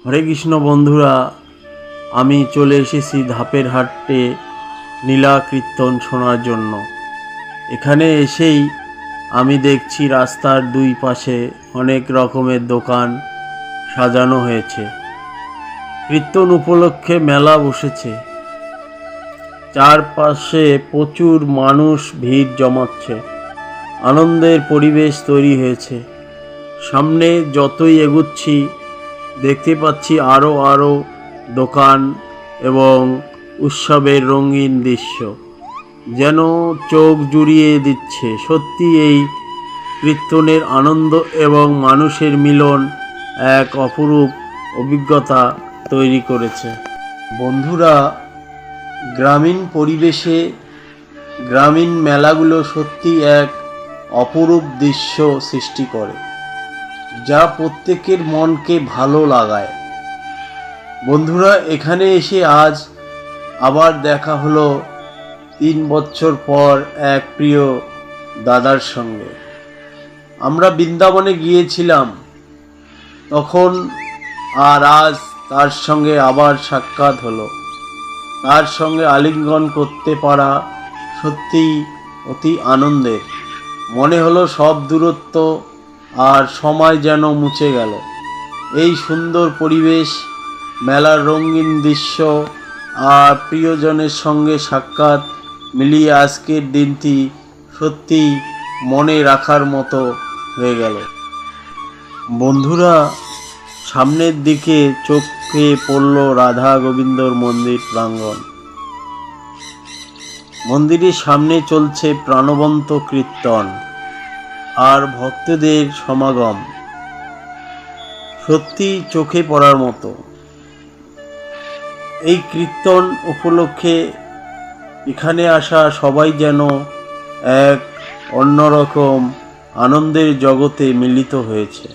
হরে কৃষ্ণ বন্ধুরা, আমি চলে এসেছি ধাপের হাটে নীলা কীর্তন শোনার জন্য। এখানে এসেই আমি দেখছি রাস্তার দুই পাশে অনেক রকমের দোকান সাজানো হয়েছে। কীর্তন উপলক্ষে মেলা বসেছে। চারপাশে প্রচুর মানুষ ভিড় জমাচ্ছে। আনন্দের পরিবেশ তৈরি হয়েছে। সামনে যতই এগুচ্ছি দেখতে পাচ্ছি আরও দোকান এবং উৎসবের রঙিন দৃশ্য যেন চোখ জুড়িয়ে দিচ্ছে। সত্যি এই কীর্তনের আনন্দ এবং মানুষের মিলন এক অপরূপ অভিজ্ঞতা তৈরি করেছে। বন্ধুরা, গ্রামীণ পরিবেশে গ্রামীণ মেলাগুলো সত্যি এক অপরূপ দৃশ্য সৃষ্টি করে, যা প্রত্যেকের মনকে ভালো লাগায়। বন্ধুরা, এখানে এসে আজ আবার দেখা হলো 3 বছর পর এক প্রিয় দাদার সঙ্গে। আমরা বৃন্দাবনে গিয়েছিলাম তখন, আর আজ তার সঙ্গে আবার সাক্ষাৎ হলো। তার সঙ্গে আলিঙ্গন করতে পারা সত্যিই অতি আনন্দের। মনে হলো সব দূরত্ব আর সময় যেন মুছে গেল। এই সুন্দর পরিবেশ, মেলার রঙিন দৃশ্য আর প্রিয়জনের সঙ্গে সাক্ষাৎ মিলিয়ে আজকের দিনটি সত্যিই মনে রাখার মতো হয়ে গেল। বন্ধুরা, সামনের দিকে চোখে পড়ল রাধা গোবিন্দর মন্দির প্রাঙ্গণ। মন্দিরের সামনে চলছে প্রাণবন্ত কীর্তন আর ভক্তদের সমাগম। সত্যি চোখে পড়ার মতো। এই কীর্তন উপলক্ষে এখানে আসা সবাই যেন এক অন্যরকম আনন্দের জগতে মিলিত হয়েছে।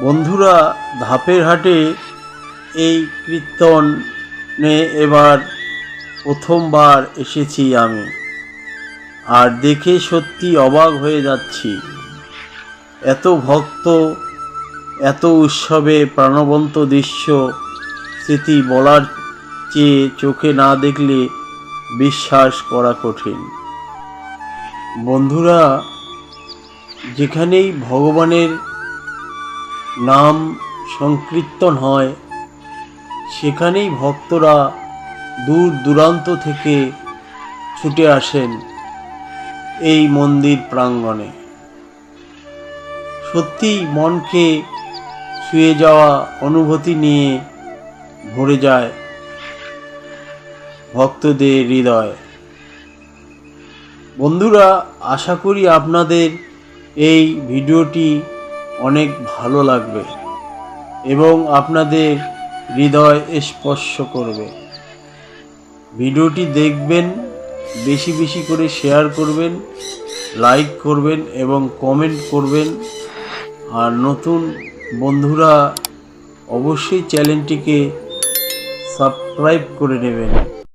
বন্ধুরা, ধাপের হাটে এই কীর্তনে এবার প্রথমবার এসেছি আমি, আর দেখে সত্যি অবাক হয়ে যাচ্ছি। এত ভক্ত, এত উৎসবে প্রাণবন্ত দৃশ্য, স্মৃতি বলার চেয়ে চোখে না দেখলে বিশ্বাস করা কঠিন। বন্ধুরা, যেখানেই ভগবানের নাম সংকীর্তন হয় সেখানেই ভক্তরা দূর দূরান্ত থেকে ছুটে আসেন এই মন্দির প্রাঙ্গণে। সত্যিই মনকে ছুঁয়ে যাওয়া অনুভূতি নিয়ে ভরে যায় ভক্তদের হৃদয়। বন্ধুরা, আশা করি আপনাদের এই ভিডিওটি অনেক ভালো লাগবে এবং আপনাদের হৃদয় স্পর্শ করবে। ভিডিওটি দেখবেন, বেশি বেশি করে শেয়ার করবেন, লাইক করবেন এবং কমেন্ট করবেন। আর নতুন বন্ধুরা অবশ্যই চ্যানেলটিকে সাবস্ক্রাইব করে নেবেন।